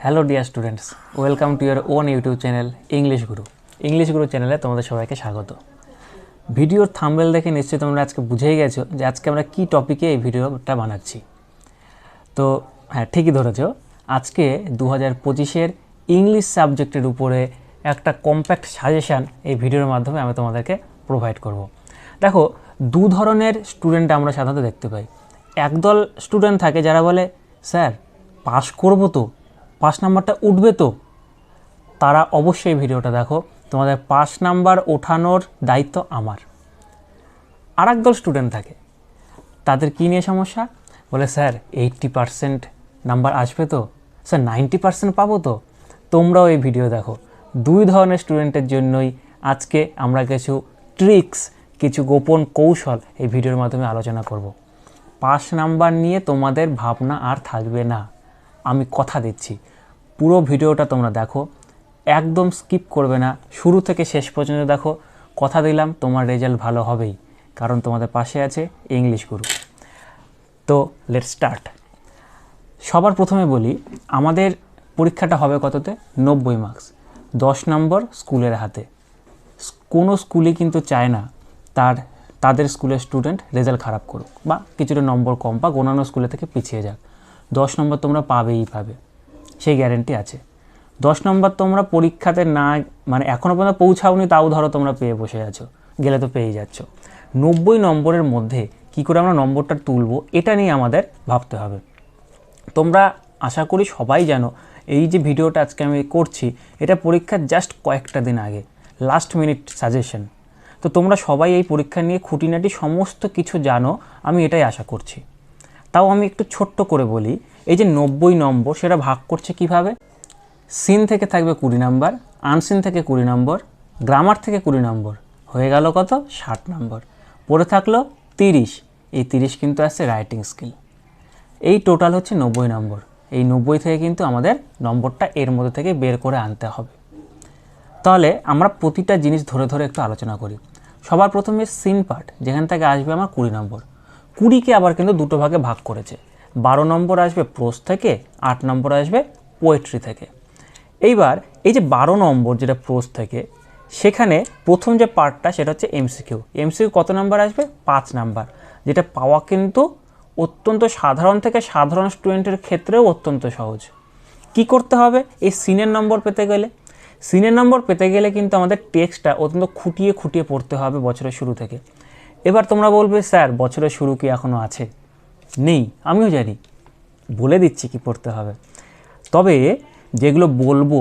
Hello dear students, welcome to your own YouTube channel English গুরু চ্যানেলে তোমাদের সবাইকে স্বাগত। ভিডিওর থাম্বনেল দেখে নিশ্চয়ই তোমরা আজকে বুঝেই গেছো যে আজকে আমরা কী টপিকে এই ভিডিওটা বানাচ্ছি। তো হ্যাঁ, ঠিকই ধরেছো, আজকে 2025-এর ইংলিশ সাবজেক্টের উপরে একটা কম্প্যাক্ট সাজেশান এই ভিডিওর মাধ্যমে আমি তোমাদেরকে প্রোভাইড করব। দেখো, দু ধরনের স্টুডেন্ট আমরা সাধারণত দেখতে পাই। একদল স্টুডেন্ট থাকে যারা বলে, স্যার পাস করবো তো, পাস নাম্বারটা উঠবে তো। তারা অবশ্যই ভিডিওটা দেখো, তোমাদের পাস নাম্বার ওঠানোর দায়িত্ব আমার। আর একদল স্টুডেন্ট থাকে, তাদের কী নিয়ে সমস্যা, বলে স্যার 80% নাম্বার আসবে তো, স্যার 90% পাবো তো। তোমরাও এই ভিডিও দেখো। দুই ধরনের স্টুডেন্টের জন্যই আজকে আমরা কিছু ট্রিক্স, কিছু গোপন কৌশল এই ভিডিওর মাধ্যমে আলোচনা করব। পাস নাম্বার নিয়ে তোমাদের ভাবনা আর থাকবে না, আমি কথা দিচ্ছি। পুরো ভিডিওটা তোমরা দেখো, একদম স্কিপ করবে না, শুরু থেকে শেষ পর্যন্ত দেখো। কথা দিলাম তোমার রেজাল্ট ভালো হবেই, কারণ তোমাদের পাশে আছে ইংলিশ গুরু। তো লেটস স্টার্ট। সবার প্রথমে বলি, আমাদের পরীক্ষাটা হবে কততে? 90 মার্কস, 10 নম্বর স্কুলের হাতে। কোনো স্কুলই কিন্তু চায় না তাদের স্কুলের স্টুডেন্ট রেজাল্ট খারাপ করুক বা কিছুটা নম্বর কম বা অন্যান্য স্কুলের থেকে পিছিয়ে যাক। 10 নম্বর তোমরা পাবেই পাবে, সেই গ্যারেন্টি আছে। 10 নম্বর তোমরা পরীক্ষাতে না, মানে এখনও পর্যন্ত পৌঁছাওনি, তাও ধরো তোমরা পেয়ে বসে আছো, গেলে তো পেয়ে যাচ্ছ। 90 নম্বরের মধ্যে কী করে আমরা নম্বরটা তুলবো, এটা নিয়ে আমাদের ভাবতে হবে। তোমরা আশা করি সবাই জানো, এই যে ভিডিওটা আজকে আমি করছি, এটা পরীক্ষার জাস্ট কয়েকটা দিন আগে, লাস্ট মিনিট সাজেশন। তো তোমরা সবাই এই পরীক্ষা নিয়ে খুঁটিনাটি সমস্ত কিছু জানো, আমি এটাই আশা করছি। তাও আমি একটু ছোট্ট করে বলি, এই যে 90 নম্বর, সেটা ভাগ করছে কিভাবে। সিন থেকে থাকবে 20 নম্বর, আনসিন থেকে 20 নম্বর, গ্রামার থেকে 20 নম্বর, হয়ে গেল কত? 60 নম্বর। পড়ে থাকলো 30, এই 30 কিন্তু আসছে রাইটিং স্কিল। এই টোটাল হচ্ছে 90 নম্বর। এই 90 থেকে কিন্তু আমাদের নম্বরটা এর মধ্যে থেকে বের করে আনতে হবে। তাহলে আমরা প্রতিটা জিনিস ধরে ধরে একটু আলোচনা করি। সবার প্রথমে সিন পার্ট, যেখান থেকে আসবে আমার 20 নম্বর। 20কে আবার কিন্তু দুটো ভাগে ভাগ করেছে। 12 নম্বর আসবে প্রোজ থেকে, 8 নম্বর আসবে পোয়েট্রি থেকে। এইবার এই যে 12 নম্বর যেটা প্রোজ থেকে, সেখানে প্রথম যে পার্টটা সেটা হচ্ছে এমসিকিউ। এমসিকিউ কত নাম্বার আসবে? 5 নাম্বার, যেটা পাওয়া কিন্তু অত্যন্ত সাধারণ থেকে সাধারণ স্টুডেন্টের ক্ষেত্রেও অত্যন্ত সহজ। কি করতে হবে এই সিনের নম্বর পেতে গেলে? সিনের নম্বর পেতে গেলে কিন্তু আমাদের টেক্সটটা অত্যন্ত খুঁটিয়ে খুঁটিয়ে পড়তে হবে বছরের শুরু থেকে। এবার তোমরা বলবে, স্যার বছরের শুরু কি এখনও আছে? নেই, আমিও জানি, বলে দিচ্ছি কি পড়তে হবে। তবে যেগুলো বলবো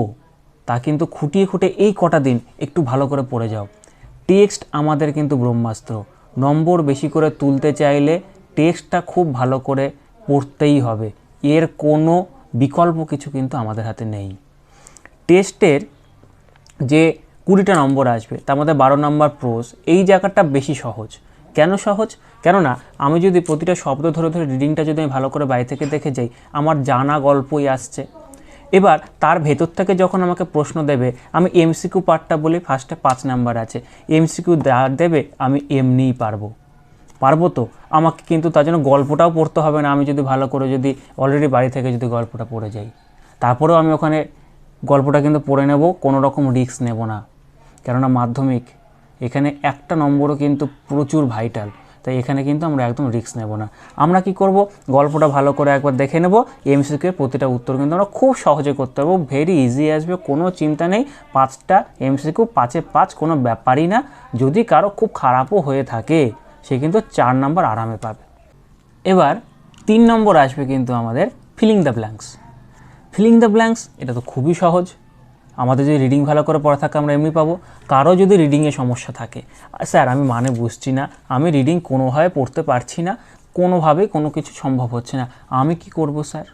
তা কিন্তু খুঁটিয়ে খুঁটিয়ে এই কটা দিন একটু ভালো করে পড়ে যাও। টেক্সট আমাদের কিন্তু ব্রহ্মাস্ত্র। নম্বর বেশি করে তুলতে চাইলে টেক্সটটা খুব ভালো করে পড়তেই হবে, এর কোনো বিকল্প কিছু কিন্তু আমাদের হাতে নেই। টেস্টের যে 20টা নম্বর আসবে, তার মধ্যে 12 নম্বর প্রোজ, এই জায়গাটা বেশি সহজ। কেন সহজ? কেননা আমি যদি প্রতিটা শব্দ ধরে ধরে রিডিংটা যদি আমি ভালো করে বাইরে থেকে দেখে যাই, আমার জানা গল্পই আসছে। এবার তার ভেতর থেকে যখন আমাকে প্রশ্ন দেবে, আমি এমসিকিউ পার্টটা বলি, ফার্স্টে 5 নাম্বার আছে, এমসিকিউ দেবে, আমি এমনিই পারবো তো। আমাকে কিন্তু তার জন্য গল্পটাও পড়তে হবে না, আমি যদি ভালো করে যদি অলরেডি বাড়ি থেকে যদি গল্পটা পড়ে যাই, তারপরেও আমি ওখানে গল্পটা কিন্তু পড়ে নেব, কোনো রকম রিস্ক নেব না। কেননা মাধ্যমিক, এখানে একটা নম্বরও কিন্তু প্রচুর ভাইটাল, তাই এখানে কিন্তু আমরা একদম রিস্ক নেব না। আমরা কি করব, গল্পটা ভালো করে একবার দেখে নেব, এমসিকিউর প্রতিটা উত্তর কিন্তু আমরা খুব সহজে করতে পারবো, ভেরি ইজি আসবে, কোনো চিন্তা নেই। 5টা এমসিকিউ, 5-এ 5, কোনো ব্যাপারই না। যদি কারো খুব খারাপও হয়ে থাকে, সে কিন্তু 4 নম্বর আরামে পাবে। এবার 3 নম্বর আসবে কিন্তু আমাদের filling the blanks. Filling the blanks এটা তো খুবই সহজ, আমাদের যদি রিডিং ভালো করে পড়া থাকে আমরা এমনি পাবো। কারো যদি রিডিংয়ে সমস্যা থাকে, স্যার আমি মানে বুঝছি না, আমি রিডিং কোনোভাবে পড়তে পারছি না, কোনোভাবেই কোনো কিছু সম্ভব হচ্ছে না, আমি কি করব স্যার?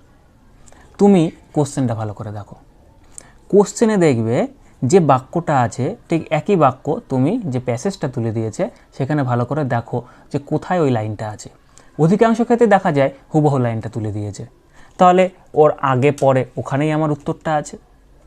তুমি কোশ্চেনটা ভালো করে দেখো। কোশ্চেনে দেখবে যে বাক্যটা আছে, ঠিক একই বাক্য তুমি যে প্যাসেজটা তুলে দিয়েছে সেখানে ভালো করে দেখো যে কোথায় ওই লাইনটা আছে। অধিকাংশ ক্ষেত্রে দেখা যায় হুবহু লাইনটা তুলে দিয়েছে, তাহলে ওর আগে পরে ওখানেই আমার উত্তরটা আছে,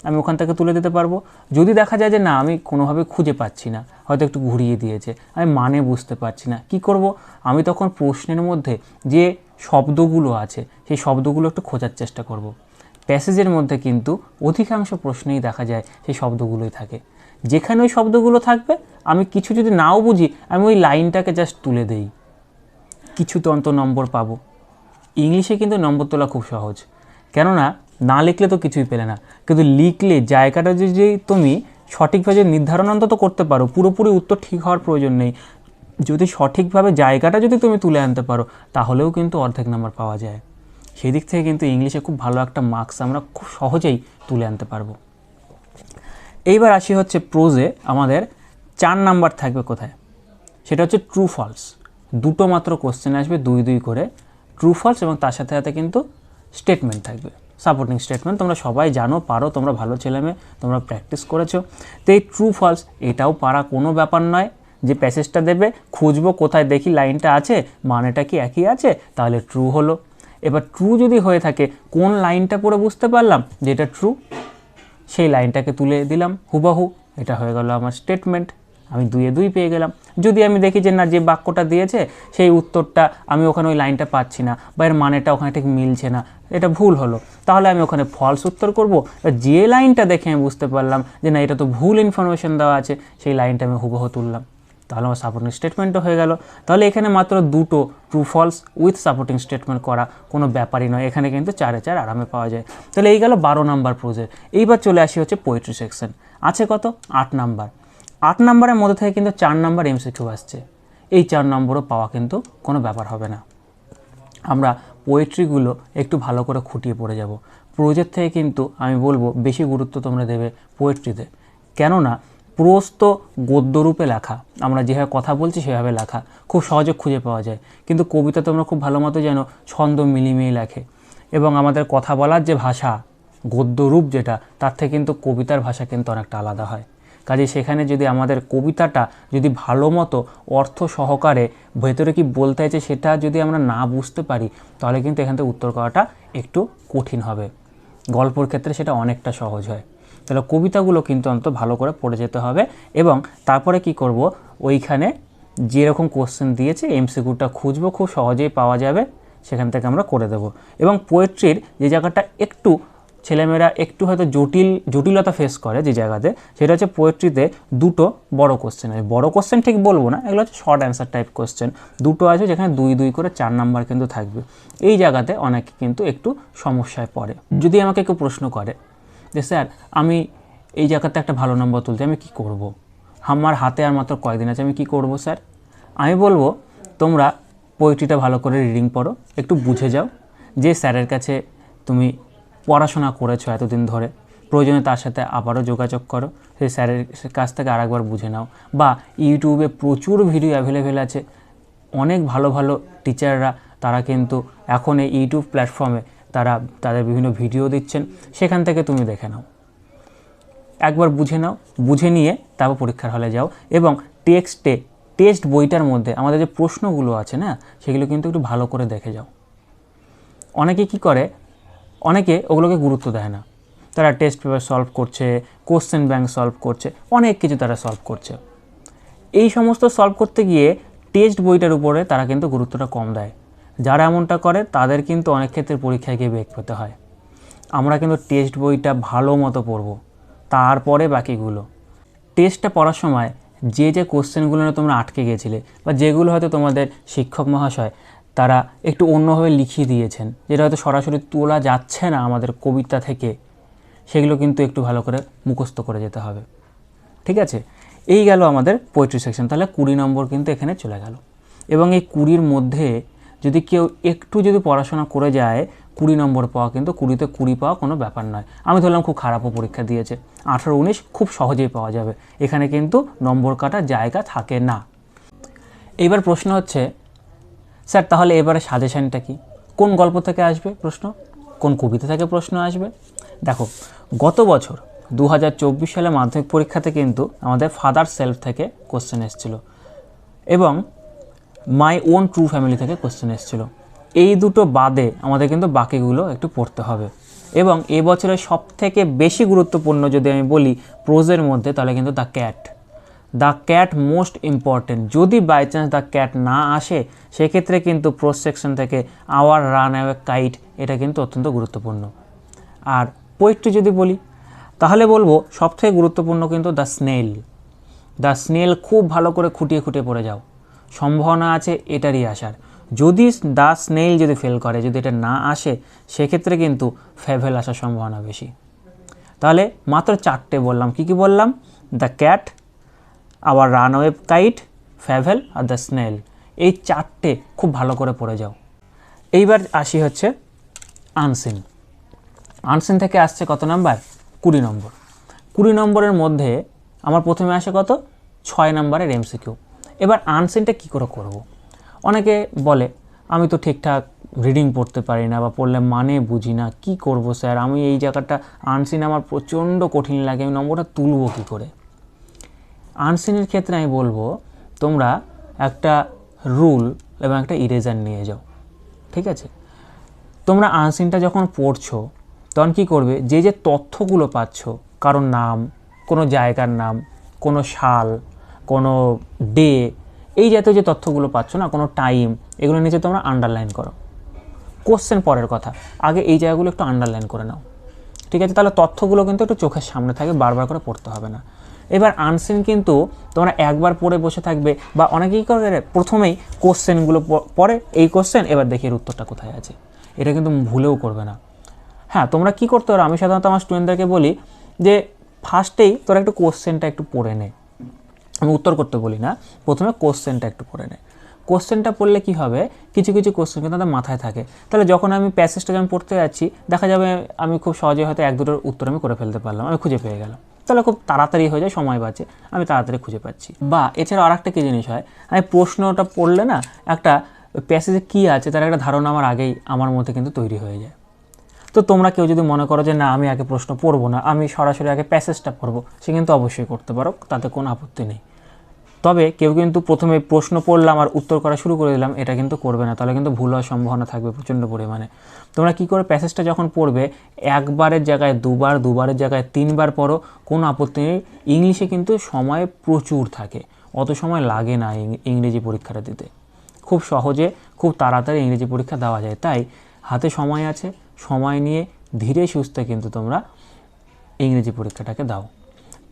আমি ওখান থেকে তুলে দিতে পারবো। যদি দেখা যায় যে না, আমি কোনোভাবে খুঁজে পাচ্ছি না, হয়তো একটু ঘুরিয়ে দিয়েছে, আমি মানে বুঝতে পারছি না, কি করব? আমি তখন প্রশ্নের মধ্যে যে শব্দগুলো আছে সেই শব্দগুলো একটু খোঁজার চেষ্টা করব। প্যাসেজের মধ্যে কিন্তু অধিকাংশ প্রশ্নেই দেখা যায় সেই শব্দগুলোই থাকে। যেখানে ওই শব্দগুলো থাকবে আমি কিছু যদি নাও বুঝি আমি ওই লাইনটাকে জাস্ট তুলে দেই, কিছু তো অন্ত নম্বর পাবো। ইংলিশে কিন্তু নম্বর তোলা খুব সহজ, কেননা না লিখলে তো কিছুই পেলে না, কিন্তু লিখলে জায়গাটা যদি তুমি সঠিকভাবে নির্ধারণ অন্তত করতে পারো, পুরোপুরি উত্তর ঠিক হওয়ার প্রয়োজন নেই, যদি সঠিকভাবে জায়গাটা যদি তুমি তুলে আনতে পারো তাহলেও কিন্তু অর্ধেক নাম্বার পাওয়া যায়। সেই দিক থেকে কিন্তু ইংলিশে খুব ভালো একটা মার্কস আমরা খুব সহজেই তুলে আনতে পারবো। এইবার আসি হচ্ছে প্রোজে আমাদের 4 নাম্বার থাকবে কোথায়, সেটা হচ্ছে ট্রু ফলস। দুটো মাত্র কোশ্চেন আসবে, 2 করে ট্রু ফলস, এবং তার সাথে সাথে কিন্তু স্টেটমেন্ট থাকবে, সাপোর্টিং স্টেটমেন্ট। তোমরা সবাই জানো, পারো, তোমরা ভালো ছেলেমেয়ে, তোমরা প্র্যাকটিস করেছো। তো এই ট্রু ফলস এটাও পারা কোনো ব্যাপার নয়, যে প্যাসেজটা দেবে খুঁজবো কোথায় দেখি লাইনটা আছে, মানেটা কি একই আছে, তাহলে ট্রু হলো। এবার ট্রু যদি হয়ে থাকে কোন লাইনটা পড়ে বুঝতে পারলাম যে এটা ট্রু, সেই লাইনটাকে তুলে দিলাম হুবাহু, এটা হয়ে গেল আমার স্টেটমেন্ট, আমি 2 পেয়ে গেলাম। যদি আমি দেখি যে না, যে বাক্যটা দিয়েছে সেই উত্তরটা আমি ওখানে ওই লাইনটা পাচ্ছি না, বা এর মানেটা ওখানে ঠিক মিলছে না, এটা ভুল হলো, তাহলে আমি ওখানে ফলস উত্তর করব। যে লাইনটা দেখে আমি বুঝতে পারলাম যে না, এটা তো ভুল ইনফরমেশন দেওয়া আছে, সেই লাইনটা আমি হুবহু তুললাম, তাহলে আমার সাপোর্টিং স্টেটমেন্টও হয়ে গেল। তাহলে এখানে মাত্র 2 true false with supporting statement করা কোনো ব্যাপারই নয়, এখানে কিন্তু 4-4 আরামে পাওয়া যায়। তাহলে এই গেল 12 নাম্বার প্রোজের। এইবার চলে আসি হচ্ছে পোয়েট্রি সেকশন, আছে কত 8 নাম্বার। 8 নাম্বারের মধ্যে থেকে কিন্তু 4 নাম্বার এমসিকিউ আসছে, এই 4 নম্বরও পাওয়া কিন্তু কোনো ব্যাপার হবে না। আমরা পোয়েট্রিগুলো একটু ভালো করে খুঁটিয়ে পড়ে যাব। প্রোজের থেকে কিন্তু আমি বলবো বেশি গুরুত্ব তোমরা দেবে পোয়েট্রিতে, কেননা প্রোজ তো গদ্যরূপে লেখা, আমরা যেভাবে কথা বলছি সেভাবে লেখা, খুব সহজে খুঁজে পাওয়া যায়। কিন্তু কবিতা তোমরা খুব ভালো মতো জানো ছন্দ মিলিমিয়ে লেখে, এবং আমাদের কথা বলার যে ভাষা গদ্যরূপ যেটা, তার থেকে কিন্তু কবিতার ভাষা কিন্তু অনেকটা আলাদা হয়। কাজে সেখানে যদি আমাদের কবিতাটা যদি ভালো মতো অর্থ সহকারে ভেতরে কি বলতে চাইছে সেটা যদি আমরা না বুঝতে পারি, তাহলে কিন্তু এখান থেকে উত্তর করাটা একটু কঠিন হবে। গল্পের ক্ষেত্রে সেটা অনেকটা সহজ হয়। তাহলে কবিতাগুলো কিন্তু অন্তত ভালো করে পড়ে যেতে হবে, এবং তারপরে কি করব, ওইখানে যেরকম কোশ্চেন দিয়েছে এমসিকিউটা খুঁজবো, খুব সহজেই পাওয়া যাবে, সেখান থেকে আমরা করে দেব। এবং পোয়েট্রির যে জায়গাটা একটু ছেলেমেয়েরা একটু হয়তো জটিলতা ফেস করে যে জায়গাতে, সেটা হচ্ছে পোয়েট্রিতে 2 বড় কোশ্চেন আছে। বড় কোশ্চেন ঠিক বলবো না, এগুলো হচ্ছে শর্ট অ্যান্সার টাইপ কোশ্চেন 2 আছে, যেখানে 2 করে 4 নাম্বার কিন্তু থাকবে। এই জায়গাতে অনেকে কিন্তু একটু সমস্যায় পড়ে। যদি আমাকে কেউ প্রশ্ন করে যে স্যার আমি এই জায়গাতে একটা ভালো নম্বর তুলতে আমি কি করব, আমার হাতে আর মাত্র কয়েকদিন আছে, আমি কি করব স্যার, আমি বলবো তোমরা পোয়েট্রিটা ভালো করে রিডিং পড়ো, একটু বুঝে যাও, যে স্যারের কাছে তুমি পড়াশোনা করেছো এতদিন ধরে, প্রয়োজনে তার সাথে আবারও যোগাযোগ করো, সেই স্যারের কাছ থেকে আরেকবার বুঝে নাও, বা ইউটিউবে প্রচুর ভিডিও অ্যাভেলেবেল আছে, অনেক ভালো ভালো টিচাররা তারা কিন্তু এখন এই ইউটিউব প্ল্যাটফর্মে তারা তাদের বিভিন্ন ভিডিও দিচ্ছেন, সেখান থেকে তুমি দেখে নাও, একবার বুঝে নাও, বুঝে নিয়ে তারপর পরীক্ষার হলে যাও। এবং টেস্ট বইটার মধ্যে আমাদের যে প্রশ্নগুলো আছে না, সেগুলো কিন্তু একটু ভালো করে দেখে যাও। অনেকে কি করে, অনেকে ওগুলোকে গুরুত্ব দেয় না, তারা টেস্ট পেপার সলভ করছে, কোশ্চেন ব্যাংক সলভ করছে, অনেক কিছু তারা সলভ করছে। এই সমস্ত সলভ করতে গিয়ে টেস্ট বইটার উপরে তারা কিন্তু গুরুত্বটা কম দেয়। যারা এমনটা করে তাদের কিন্তু অনেক ক্ষেত্রে পরীক্ষায় গিয়ে বেগ পেতে হয়। আমরা কিন্তু টেস্ট বইটা ভালো মতো পড়বো, তারপরে বাকিগুলো। টেস্টটা পড়ার সময় যে কোশ্চেনগুলো তোমরা আটকে গিয়েছিলে, বা যেগুলো হয়তো তোমাদের শিক্ষক মহাশয় তারা একটু অন্যভাবে লিখিয়ে দিয়েছেন, যেটা হয়তো সরাসরি তোলা যাচ্ছে না আমাদের কবিতা থেকে, সেগুলো কিন্তু একটু ভালো করে মুখস্থ করে যেতে হবে। ঠিক আছে, এই গেল আমাদের পোয়েট্রি সেকশন। তাহলে 20 নম্বর কিন্তু এখানে চলে গেল। এবং এই 20-র মধ্যে যদি কেউ একটু যদি পড়াশোনা করে যায়, 20 নম্বর পাওয়া কিন্তু 20-তে 20 পাওয়া কোনো ব্যাপার নয়। আমি ধরলাম খুব খারাপও পরীক্ষা দিয়েছে, 18-19 খুব সহজেই পাওয়া যাবে, এখানে কিন্তু নম্বর কাটার জায়গা থাকে না। এইবার প্রশ্ন হচ্ছে স্যার তাহলে এবারে সাজেশনটা কি, কোন গল্প থেকে আসবে প্রশ্ন, কোন কবিতা থেকে প্রশ্ন আসবে? দেখো, গত বছর 2024 সালে মাধ্যমিক পরীক্ষাতে কিন্তু আমাদের ফাদার সেলফ থেকে কোশ্চেন এসেছিলো, এবং মাই ওন ট্রু ফ্যামিলি থেকে কোশ্চেন এসেছিলো। এই দুটো বাদে আমাদের কিন্তু বাকিগুলো একটু পড়তে হবে। এবং এবছরের সবথেকে বেশি গুরুত্বপূর্ণ যদি আমি বলি প্রোজের মধ্যে, তাহলে কিন্তু দ্য ক্যাট মোস্ট ইম্পর্টেন্ট। যদি বাই চান্স দ্য ক্যাট না আসে, সেক্ষেত্রে কিন্তু প্রোজ সেকশন থেকে আওয়ার রান অ্যাওয়ে কাইট, এটা কিন্তু অত্যন্ত গুরুত্বপূর্ণ। আর পোয়েট্রি যদি বলি তাহলে বলবো সবথেকে গুরুত্বপূর্ণ কিন্তু দ্য স্নেল খুব ভালো করে খুঁটিয়ে খুঁটিয়ে পড়ে যাও, সম্ভাবনা আছে এটারই আসার। যদি দ্য স্নেল যদি ফেল করে, যদি এটা না আসে, সেক্ষেত্রে কিন্তু ফেভেল আসার সম্ভাবনা বেশি। তাহলে মাত্র 4টে বললাম, কি কি বললাম? The cat, our runaway kite, ফেভেল আর দ্য স্নেল। এই 4টে খুব ভালো করে পড়ে যাও। এইবার আসি হচ্ছে আনসিন। আনসিন থেকে আসছে কত নাম্বার? 20 নম্বর। 20 নম্বরের মধ্যে আমার প্রথমে আসে কত? 6 নম্বরের এমসিকিউ। এবার আনসিনটা কী করে করব? অনেকে বলে আমি তো ঠিকঠাক রিডিং পড়তে পারি না, বা পড়লে মানে বুঝি না, কি করব স্যার, আমি এই জায়গাটা আনসিন আমার প্রচণ্ড কঠিন লাগে, আমি নম্বরটা তুলব কী করে? আনসিনের ক্ষেত্রে আমি বলবো তোমরা একটা রুল এবং একটা ইরেজার নিয়ে যাও, ঠিক আছে? তোমরা আনসিনটা যখন পড়ছো তখন কী করবে, যে যে তথ্যগুলো পাচ্ছ, কারোর নাম, কোনো জায়গার নাম, কোনো সাল, কোনো ডে, এই জাতীয় যে তথ্যগুলো পাচ্ছ না, কোনো টাইম, এগুলো নিচে তোমরা আন্ডারলাইন করো। কোশ্চেন পরের কথা, আগে এই জায়গাগুলো একটু আন্ডারলাইন করে নাও, ঠিক আছে? তাহলে তথ্যগুলো কিন্তু একটু চোখের সামনে থাকে, বারবার করে পড়তে হবে না। এবার আনসিন কিন্তু তোমরা একবার পড়ে বসে থাকবে, বা অনেকেই করে প্রথমেই কোশ্চেনগুলো পড়ে, এই কোশ্চেন এবার দেখি এর উত্তরটা কোথায় আছে, এটা কিন্তু ভুলেও করবে না। হ্যাঁ, তোমরা কী করতে পারো, আমি সাধারণত আমার স্টুডেন্টদেরকে বলি যে ফার্স্টেই তোরা একটু কোশ্চেনটা একটু পড়ে নে। আমি উত্তর করতে বলি না, প্রথমে কোশ্চেনটা একটু পড়ে নে। কোশ্চেনটা পড়লে কি হবে, কিছু কিছু কোশ্চেন কিন্তু তাদের মাথায় থাকে। তাহলে যখন আমি প্যাসেজটা যখন পড়তে যাচ্ছি, দেখা যাবে আমি খুব সহজে হয়তো 1-2টোর উত্তর আমি করে ফেলতে পারলাম, আমি খুঁজে পেয়ে গেলাম। তাহলে খুব তাড়াতাড়ি হয়ে যায়, সময় বাঁচে, আমি তাড়াতাড়ি খুঁজে পাচ্ছি। বা এছাড়া আর একটা কী জিনিস হয়, আমি প্রশ্নটা পড়লে না একটা প্যাসেজে কী আছে তার একটা ধারণা আমার আগেই আমার মধ্যে কিন্তু তৈরি হয়ে যায়। তো তোমরা কেউ যদি মনে করো যে না আমি আগে প্রশ্ন পড়বো না, আমি সরাসরি আগে প্যাসেজটা পড়বো, সে কিন্তু অবশ্যই করতে পারো, তাতে কোনো আপত্তি নেই। তবে কেউ কিন্তু প্রথমে প্রশ্ন পড়লাম আর উত্তর করা শুরু করে দিলাম, এটা কিন্তু করবে না, তাহলে কিন্তু ভুল হওয়ার সম্ভাবনা থাকবে প্রচণ্ড পরিমাণে। তোমরা কী করে প্যাসেজটা যখন পড়বে, একবারের জায়গায় দুবার, দুবারের জায়গায় 3বার পড়ো, কোনো আপত্তি নেই। ইংলিশে কিন্তু সময় প্রচুর থাকে, অত সময় লাগে না ইংরেজি পরীক্ষাটা দিতে, খুব সহজে খুব তাড়াতাড়ি ইংরেজি পরীক্ষা দেওয়া যায়। তাই হাতে সময় আছে, সময় নিয়ে ধীরে সুস্থে কিন্তু তোমরা ইংরেজি পরীক্ষাটাকে দাও।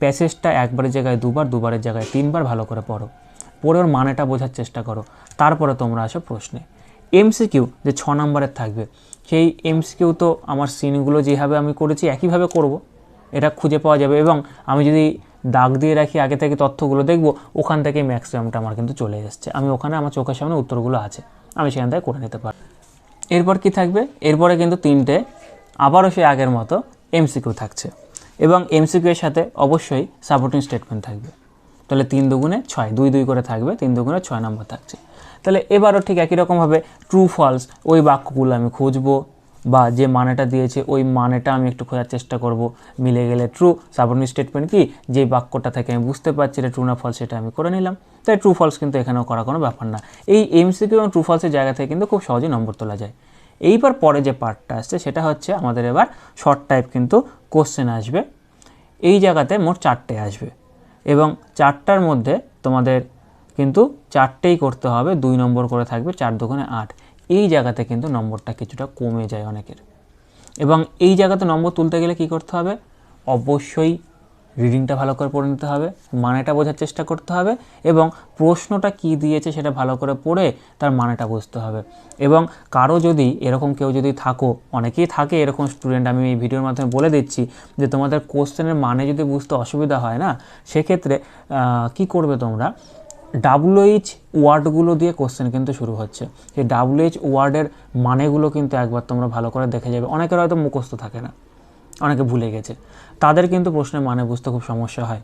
প্যাসেজটা একবারের জায়গায় দুবার, দুবারের জায়গায় 3বার ভালো করে পড়ো, পড়ে ওর মানেটা বোঝার চেষ্টা করো, তারপরে তোমরা আসো প্রশ্নে। এমসিকিউ যে 6 নম্বরের থাকবে, সেই এমসিকিউ তো আমার সিনগুলো যেভাবে আমি করেছি একইভাবে করব, এটা খুঁজে পাওয়া যাবে। এবং আমি যদি দাগ দিয়ে রাখি আগে থেকে তথ্যগুলো দেখব, ওখান থেকে ম্যাক্সিমামটা আমার কিন্তু চলে এসছে, আমি ওখানে আমার চোখের সামনে উত্তরগুলো আছে, আমি সেখান থেকে করে নিতে পারি। এরপর কি থাকবে, এরপরে কিন্তু 3টে আবারও সেই আগের মতো এমসিকিউ থাকছে, এবং এমসিকিউ এর সাথে অবশ্যই সাপোর্টিং স্টেটমেন্ট থাকবে। তাহলে 3 দুগুণে 6, 2 2 করে থাকবে, 3 দুগুণে 6 নম্বর থাকছে। তাহলে এবারও ঠিক একই রকমভাবে ট্রু ফলস ওই বাক্যগুলো আমি খুঁজবো, বা যে মানেটা দিয়েছে ওই মানেটা আমি একটু খোঁজার চেষ্টা করব, মিলে গেলে ট্রু। সাপোর্টিং স্টেটমেন্ট কি, যে বাক্যটা থেকে আমি বুঝতে পারছি এটা ট্রু না ফলস, সেটা আমি করে নিলাম। তাই ট্রু ফলস কিন্তু এখানেও করা কোনো ব্যাপার না। এই এমসিকিউ এবং ট্রু ফলসের জায়গা থেকে কিন্তু খুব সহজেই নম্বর তোলা যায়। এইবার পরে যে পার্টটা আসছে সেটা হচ্ছে আমাদের এবার শর্ট টাইপ কিন্তু কোশ্চেন আসবে। এই জায়গাতে মোট 4টে আসবে, এবং 4টার মধ্যে তোমাদের কিন্তু 4টেই করতে হবে, 2 নম্বর করে থাকবে, 4 দুগুণে 8। এই জায়গাতে কিন্তু নম্বরটা কিছুটা কমে যায় অনেকের। এবং এই জায়গাতে নম্বর তুলতে গেলে কি করতে হবে, অবশ্যই রিডিংটা ভালো করে পড়ে নিতে হবে, মানেটা বোঝার চেষ্টা করতে হবে, এবং প্রশ্নটা কি দিয়েছে সেটা ভালো করে পড়ে তার মানেটা বুঝতে হবে। এবং কারো যদি এরকম কেউ যদি থাকো, অনেকেই থাকে এরকম স্টুডেন্ট, আমি এই ভিডিওর মাধ্যমে বলে দিচ্ছি যে তোমাদের কোশ্চেনের মানে যদি বুঝতে অসুবিধা হয় না, সেক্ষেত্রে কি করবে তোমরা, WH ওয়ার্ডগুলো দিয়ে কোশ্চেন কিন্তু শুরু হচ্ছে। এই WH ওয়ার্ডের মানেগুলো কিন্তু একবার তোমরা ভালো করে দেখে যাবে। অনেকের হয়তো মুখস্থ থাকে না, অনেকে ভুলে গেছে, তাদের কিন্তু প্রশ্নের মানে বুঝতে খুব সমস্যা হয়।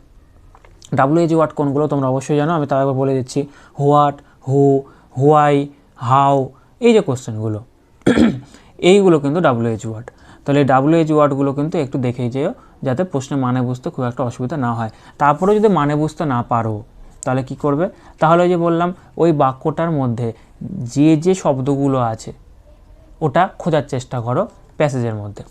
WH ওয়ার্ড কোনগুলো তোমরা অবশ্যই জানো, আমি তাও একবার বলে দিচ্ছি। হোয়াট, হু, হোয়াই, হাউ, এই যে কোশ্চেনগুলো এইগুলো কিন্তু WH ওয়ার্ড। তাহলে এই WH ওয়ার্ডগুলো কিন্তু একটু দেখেই যেও, যাতে প্রশ্নের মানে বুঝতে খুব একটা অসুবিধা না হয়। তারপরে যদি মানে বুঝতে না পারো তাহলে কি করবে, তাহলে ওই যে বললাম ওই বাক্যটার মধ্যে যে যে শব্দগুলো আছে ওটা খোঁজার চেষ্টা করো প্যাসেজের মধ্যে।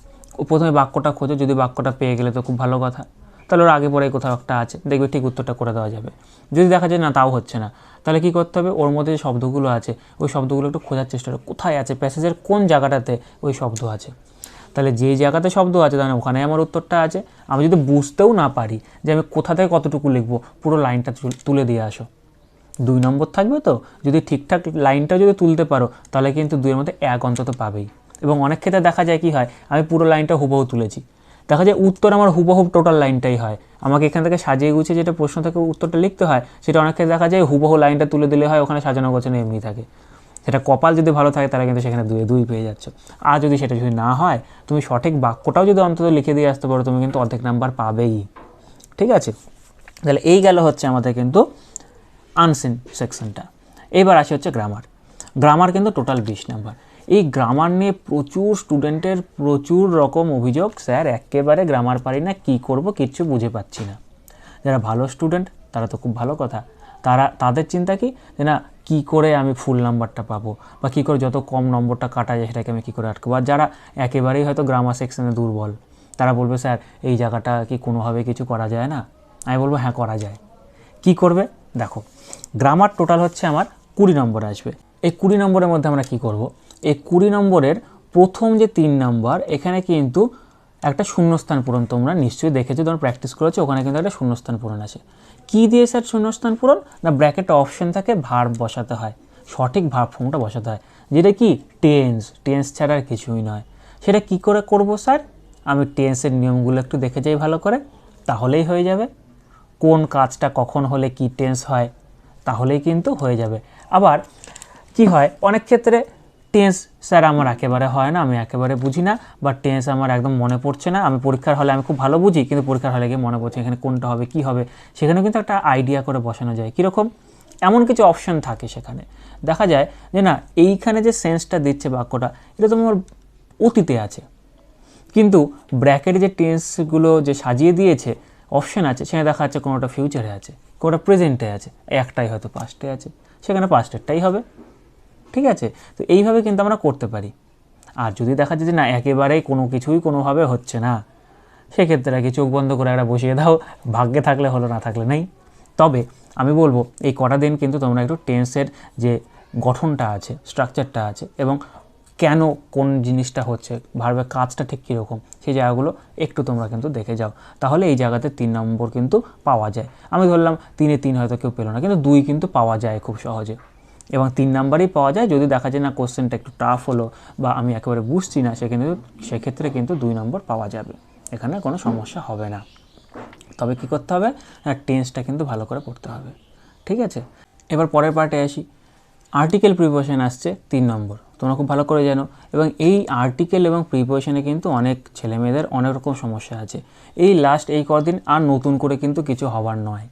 প্রথমে বাক্যটা খোঁজো, যদি বাক্যটা পেয়ে গেলে তো খুব ভালো কথা, তাহলে ওর আগে পরে কোথাও একটা আছে, দেখবে ঠিক উত্তরটা করে দেওয়া যাবে। যদি দেখা যায় না তাও হচ্ছে না, তাহলে কি করতে হবে, ওর মধ্যে যে শব্দগুলো আছে ওই শব্দগুলো একটু খোঁজার চেষ্টা করো, কোথায় আছে প্যাসেজের কোন জায়গাটাতে ওই শব্দ আছে। তাহলে যে জায়গাতে শব্দ আছে তাহলে ওখানে আমার উত্তরটা আছে। আমি যদি বুঝতেও না পারি যে আমি কোথা থেকে কতটুকু লিখবো, পুরো লাইনটা তুলে দিয়ে আসো, 2 নম্বর থাকবে। তো যদি ঠিকঠাক লাইনটা যদি তুলতে পারো তাহলে কিন্তু 2-এর মধ্যে 1 অন্তত পাবেই। এবং অনেক ক্ষেত্রে দেখা যায় কি হয়, আমি পুরো লাইনটা হুবহু তুলেছি, দেখা যায় উত্তর আমার হুবহু টোটাল লাইনটাই হয়। আমাকে এখান থেকে সাজিয়ে গুছিয়ে যেটা প্রশ্ন থেকে উত্তরটা লিখতে হয়, সেটা অনেক ক্ষেত্রে দেখা যায় হুবহু লাইনটা তুলে দিলে হয়, ওখানে সাজানো গোছানো এমনি থাকে। সেটা কপাল যদি ভালো থাকে তাহলে কিন্তু সেখানে 2-2 পেয়ে যাচ্ছ। আর যদি সেটা যদি না হয়, তুমি সঠিক বাক্যটাও যদি অন্তত লিখে দিয়ে আসতে পারো, তুমি কিন্তু অর্ধেক নাম্বার পাবেই। ঠিক আছে, তাহলে এই গেল হচ্ছে আমাদের কিন্তু আনসিন সেকশনটা। এবার আসে হচ্ছে গ্রামার। গ্রামার কিন্তু টোটাল 20 নাম্বার। এই গ্রামার নিয়ে প্রচুর স্টুডেন্টের প্রচুর রকম অভিযোগ, স্যার একেবারে গ্রামার পারি না, কী করব কিচ্ছু বুঝে পাচ্ছি না। যারা ভালো স্টুডেন্ট তারা তো খুব ভালো কথা, তাদের চিন্তা কি যে না কী করে আমি ফুল নাম্বারটা পাবো, বা কী করে যত কম নম্বরটা কাটা যায় সেটাকে আমি কী করে আটকাবো। আর যারা একেবারেই হয়তো গ্রামার সেকশনে দুর্বল, তারা বলবে স্যার এই জায়গাটা কি কোনোভাবে কিছু করা যায় না? আমি বলবো হ্যাঁ করা যায়। কি করবে দেখো, গ্রামার টোটাল হচ্ছে আমার 20 নম্বর আসবে। এই 20 নম্বরের মধ্যে আমরা কি করব, এই 20 নম্বরের প্রথম যে 3 নম্বর, এখানে কিন্তু একটা শূন্যস্থান পূরণ তোমরা নিশ্চয়ই দেখেছো, তোমরা প্র্যাকটিস করেছো, ওখানে কিন্তু একটা শূন্যস্থান পূরণ আছে। কী দিয়ে স্যার শূন্যস্থান পূরণ? না ব্র্যাকেটে অপশন থাকে, ভার্ব বসাতে হয়, সঠিক ভার্ব ফর্মটা বসাতে হয়, যেটা কি টেন্স ছাড়া আর কিছুই নয়। সেটা কি করে করব স্যার? আমি টেন্সের নিয়মগুলো একটু দেখে যাই ভালো করে, তাহলেই হয়ে যাবে। কোন কাজটা কখন হলে কি টেন্স হয়, তাহলেই কিন্তু হয়ে যাবে। আবার কি হয়, অনেক ক্ষেত্রে টেন্স স্যার আমার একেবারে হয় না, আমি একেবারে বুঝি না, বা টেন্স আমার একদম মনে পড়ছে না, আমি পরীক্ষার হলে আমি খুব ভালো বুঝি, কিন্তু পরীক্ষার হলে গিয়ে মনে পড়ছে এখানে কোনটা হবে কী হবে। সেখানে কিন্তু একটা আইডিয়া করে বসানো যায়। কীরকম? এমন কিছু অপশান থাকে সেখানে, দেখা যায় যে না এইখানে যে সেন্সটা দিচ্ছে বাক্যটা, এটা তোমার অতীতে আছে, কিন্তু ব্র্যাকেটে যে টেন্সগুলো যে সাজিয়ে দিয়েছে অপশান আছে, সেখানে দেখা যাচ্ছে কোনোটা ফিউচারে আছে, কোনোটা প্রেজেন্টে আছে, একটাই হয়তো পাস্টে আছে, সেখানে পাস্টেরটাই হবে। ঠিক আছে, তো এইভাবে কিন্তু আমরা করতে পারি। আর যদি দেখা যায় যে না একেবারেই কোনো কিছুই কোনোভাবে হচ্ছে না, সেক্ষেত্রে আর কি চোখ বন্ধ করে একটা বসিয়ে দাও, ভাগ্যে থাকলে হলো, না থাকলে নেই। তবে আমি বলবো এই কটা দিন কিন্তু তোমরা একটু টেন্সের যে গঠনটা আছে, স্ট্রাকচারটা আছে, এবং কেন কোন জিনিসটা হচ্ছে, ভার্বের কাজটা ঠিক কীরকম, সেই জায়গাগুলো একটু তোমরা কিন্তু দেখে যাও, তাহলে এই জায়গাতে 3 নম্বর কিন্তু পাওয়া যায়। আমি ধরলাম 3-এ 3 হয়তো কেউ পেলো না, কিন্তু 2 কিন্তু পাওয়া যায় খুব সহজে, এবং 3 নাম্বারই পাওয়া যায় যদি দেখা যায় না কোশ্চেনটা একটু টাফ হলো বা আমি একেবারে বুঝছি না, সেক্ষেত্রে কিন্তু 2 নম্বর পাওয়া যাবে, এখানে কোনো সমস্যা হবে না। তবে কি করতে হবে না, টেন্সটা কিন্তু ভালো করে পড়তে হবে। ঠিক আছে, এবার পরের পার্টে আসি। আর্টিকেল প্রিপোজিশন আসছে 3 নম্বর, তোমরা খুব ভালো করে জানো, এবং এই আর্টিকেল এবং প্রিপোজিশনে কিন্তু অনেক ছেলেমেয়েদের অনেক রকম সমস্যা আছে। এই লাস্ট এই কদিন আর নতুন করে কিন্তু কিছু হবার নয়।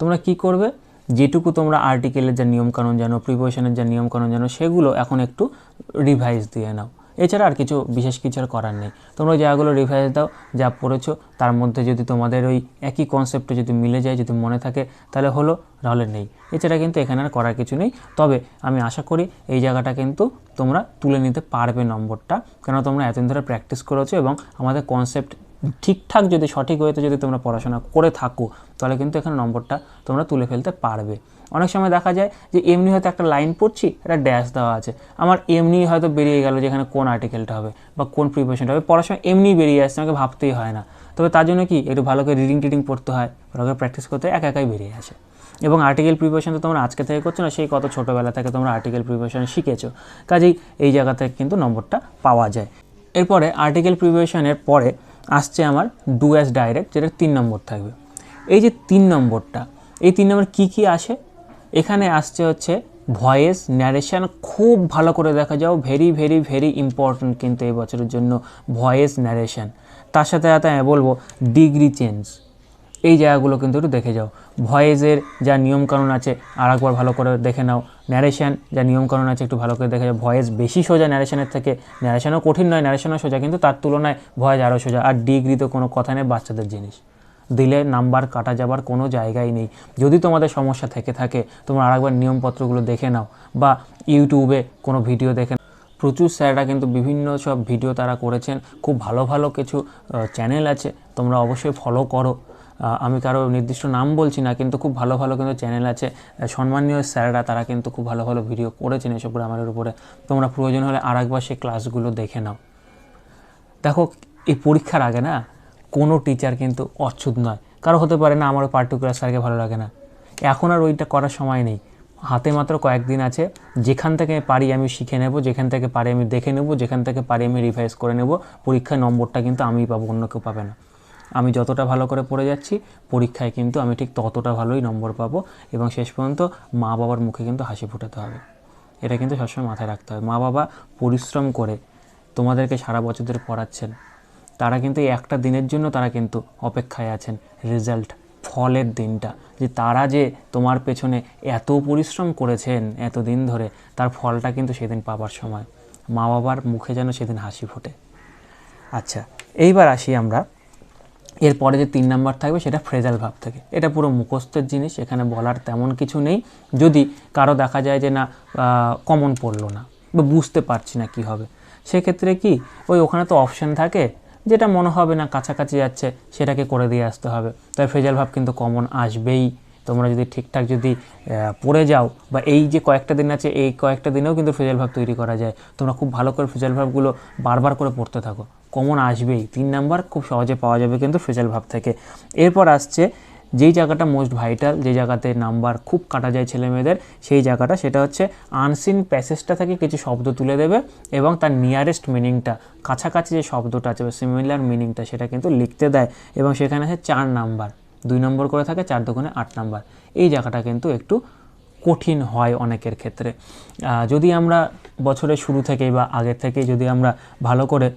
তোমরা কি করবে, যেটুকু তোমরা আর্টিকেলের যা নিয়মকানুন জানো, প্রিপোজিশনের যা নিয়মকানুন জানো, সেগুলো এখন একটু রিভাইজ দিয়ে নাও। এছাড়া আর কিছু বিশেষ কিছু আর করার নেই। তোমরা জায়গাগুলো রিভাইজ দাও, যা পড়েছো তার মধ্যে যদি তোমাদের ওই একই কনসেপ্টে যদি মিলে যায়, যদি মনে থাকে তাহলে হলো, নাহলে নেই। এছাড়া কিন্তু এখানে আর করার কিছু নেই। তবে আমি আশা করি এই জায়গাটা কিন্তু তোমরা তুলে নিতে পারবে নম্বরটা, কেন তোমরা এতদিন ধরে প্র্যাকটিস করেছো এবং আমাদের কনসেপ্ট ঠিকঠাক যদি সঠিক ওয়েতে যদি তোমরা পড়াশোনা করে থাকো, তাহলে কিন্তু এখানে নম্বরটা তোমরা তুলে ফেলতে পারবে। অনেক সময় দেখা যায় যে এমনি হয়তো একটা লাইন পড়ছি, একটা ড্যাশ দেওয়া আছে, আমার এমনি হয়তো বেরিয়ে গেল যেখানে কোন আর্টিকেলটা হবে বা কোন প্রিপারেশনটা হবে, পড়ার সময় এমনি বেরিয়ে আসছে, আমাকে ভাবতেই হয় না। তবে তার জন্য কি একটু ভালো করে রিডিং পড়তে হয়, ভালো করে প্র্যাকটিস করতে হয়, একাই বেরিয়ে আসে। এবং আর্টিকেল প্রিপারেশন তো তোমরা আজকে থেকে করছো না, সেই কত ছোটোবেলা থেকে তোমরা আর্টিকেল প্রিপারেশন শিখেছো, কাজেই এই জায়গা থেকে কিন্তু নম্বরটা পাওয়া যায়। এরপরে আর্টিকেল প্রিপারেশনের পরে আসছে আমার ডু অ্যাজ ডাইরেক্ট, যেটা 3 নম্বর থাকবে। এই যে 3 নম্বরটা, এই 3 নম্বর কী কী আসে, এখানে আসছে হচ্ছে ভয়েস ন্যারেশন, খুব ভালো করে দেখা যাও, ভেরি ভেরি ভেরি ইম্পর্ট্যান্ট কিন্তু এই বছরের জন্য ভয়েস ন্যারেশন। তার সাথে সাথে আমি বলবো ডিগ্রি চেঞ্জ, এই জায়গাগুলো কিন্তু একটু দেখে যাও। ভয়েসের যা নিয়মকানুন আছে আর একবার ভালো করে দেখে নাও, ন্যারেশন যা নিয়মকানুন আছে একটু ভালো করে দেখে যাও। ভয়েস বেশি সোজা ন্যারেশনের থেকে, ন্যারেশনও কঠিন নয়, ন্যারেশনও সোজা, কিন্তু তার তুলনায় ভয়েস আরও সোজা। আর ডিগ্রি তো কোনো কথা নেই, বাচ্চাদের জিনিস, দিলে নাম্বার কাটা যাবার কোনো জায়গাই নেই। যদি তোমাদের সমস্যা থেকে থাকে তোমরা আরেকবার নিয়মপত্রগুলো দেখে নাও, বা ইউটিউবে কোনো ভিডিও দেখে। প্রচুর স্যাররা কিন্তু বিভিন্ন সব ভিডিও তারা করেছেন, খুব ভালো ভালো কিছু চ্যানেল আছে, তোমরা অবশ্যই ফলো করো। আমি কারো নির্দিষ্ট নাম বলছি না, কিন্তু খুব ভালো ভালো কিন্তু চ্যানেল আছে, সম্মানীয় স্যাররা তারা কিন্তু খুব ভালো ভালো ভিডিও করেছেন এসব গ্রামারের উপরে। তোমরা প্রয়োজন হলে আরেকবার সেই ক্লাসগুলো দেখে নাও। দেখো এই পরীক্ষার আগে না কোনো টিচার কিন্তু অচ্ছুত নয়, কারো হতে পারে না আমার পার্টিকুলার স্যারকে ভালো লাগে না, এখন আর ওইটা করার সময় নেই, হাতে মাত্র কয়েকদিন আছে, যেখান থেকে পারি আমি শিখে নেব, যেখান থেকে পারি আমি দেখে নেব, যেখান থেকে পারি আমি রিভাইজ করে নেব, পরীক্ষায় নম্বরটা কিন্তু আমিই পাবো, অন্য কেউ পাবে না। আমি যতটা ভালো করে পড়ে যাচ্ছি পরীক্ষায় কিন্তু আমি ঠিক ততটা ভালোই নম্বর পাবো, এবং শেষ পর্যন্ত মা বাবার মুখে কিন্তু হাসি ফোটাতে হবে, এটা কিন্তু সবসময় মাথায় রাখতে হবে। মা বাবা পরিশ্রম করে তোমাদেরকে সারা বছর ধরে পড়াচ্ছেন, তারা কিন্তু এই একটা দিনের জন্য তারা কিন্তু অপেক্ষায় আছেন, রেজাল্ট, ফলের দিনটা, যে তারা যে তোমার পেছনে এত পরিশ্রম করেছেন এত দিন ধরে, তার ফলটা কিন্তু সেদিন পাবার সময় মা বাবার মুখে যেন সেদিন হাসি ফোটে। আচ্ছা, এইবার আসি আমরা, এরপরে যে 3 নাম্বার থাকবে সেটা ফ্রেজাল ভাব থেকে। এটা পুরো মুখস্থের জিনিস, এখানে বলার তেমন কিছু নেই। যদি কারো দেখা যায় যে না কমন পড়লো না বা বুঝতে পারছি না কী হবে, সেক্ষেত্রে কি ওখানে তো অপশান থাকে, যেটা মনে হবে না কাছাকাছি যাচ্ছে সেটাকে করে দিয়ে আসতে হবে। তাই ফ্রেজাল ভাব কিন্তু কমন আসবেই, তোমরা যদি ঠিকঠাক যদি পড়ে যাও, বা এই যে কয়েকটা দিন আছে এই কয়েকটা দিনেও কিন্তু ফ্রেজাল ভাব তৈরি করা যায়। তোমরা খুব ভালো করে ফ্রেজাল ভাবগুলো বারবার করে পড়তে থাকো, কমন আসবেই। 3 নাম্বার খুব সহজে পাওয়া যাবে কিন্তু ফ্রেজাল ভাব থেকে। এরপর আসছে যেই জায়গাটা মোস্ট ভাইটাল, যে জায়গাতে নাম্বার খুব কাটা যায় ছেলে মেয়েদের, সেই জায়গাটা, সেটা হচ্ছে আনসিন প্যাসেজটা থেকে কিছু শব্দ তুলে দেবে এবং তার নিয়ারেস্ট মিনিংটা, কাছাকাছি যে শব্দটা আছে বা সিমিলার মিনিংটা, সেটা কিন্তু লিখতে দেয়, এবং সেখানে আছে 4 নাম্বার, 2 নম্বর করে থাকে, 4 দুগুণে 8 নাম্বার। এই জায়গাটা কিন্তু একটু কঠিন হয় অনেকের ক্ষেত্রে। যদি আমরা বছরের শুরু থেকেই বা আগের থেকেই যদি আমরা ভালো করে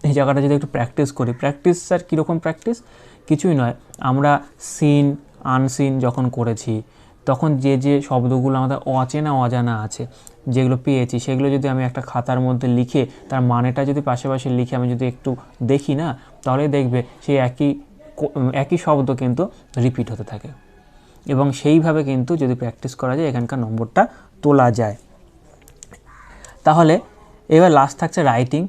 এই জায়গাটা যদি একটু প্র্যাকটিস করি, প্র্যাকটিস স্যার কীরকম প্র্যাকটিস? কিছুই নয়, আমরা সিন আনসিন যখন করেছি তখন যে যে শব্দগুলো আমাদের অজানা আছে, যেগুলো পেয়েছি, সেগুলো যদি আমি একটা খাতার মধ্যে লিখে তার মানেটা যদি পাশাপাশি লিখে আমি যদি একটু দেখি না, তাহলে দেখবে সেই একই শব্দ কিন্তু রিপিট হতে থাকে, এবং সেইভাবে কিন্তু যদি প্র্যাকটিস করা যায় এখানকার নম্বরটা তোলা যায়। তাহলে এবার লাস্ট থাকছে রাইটিং।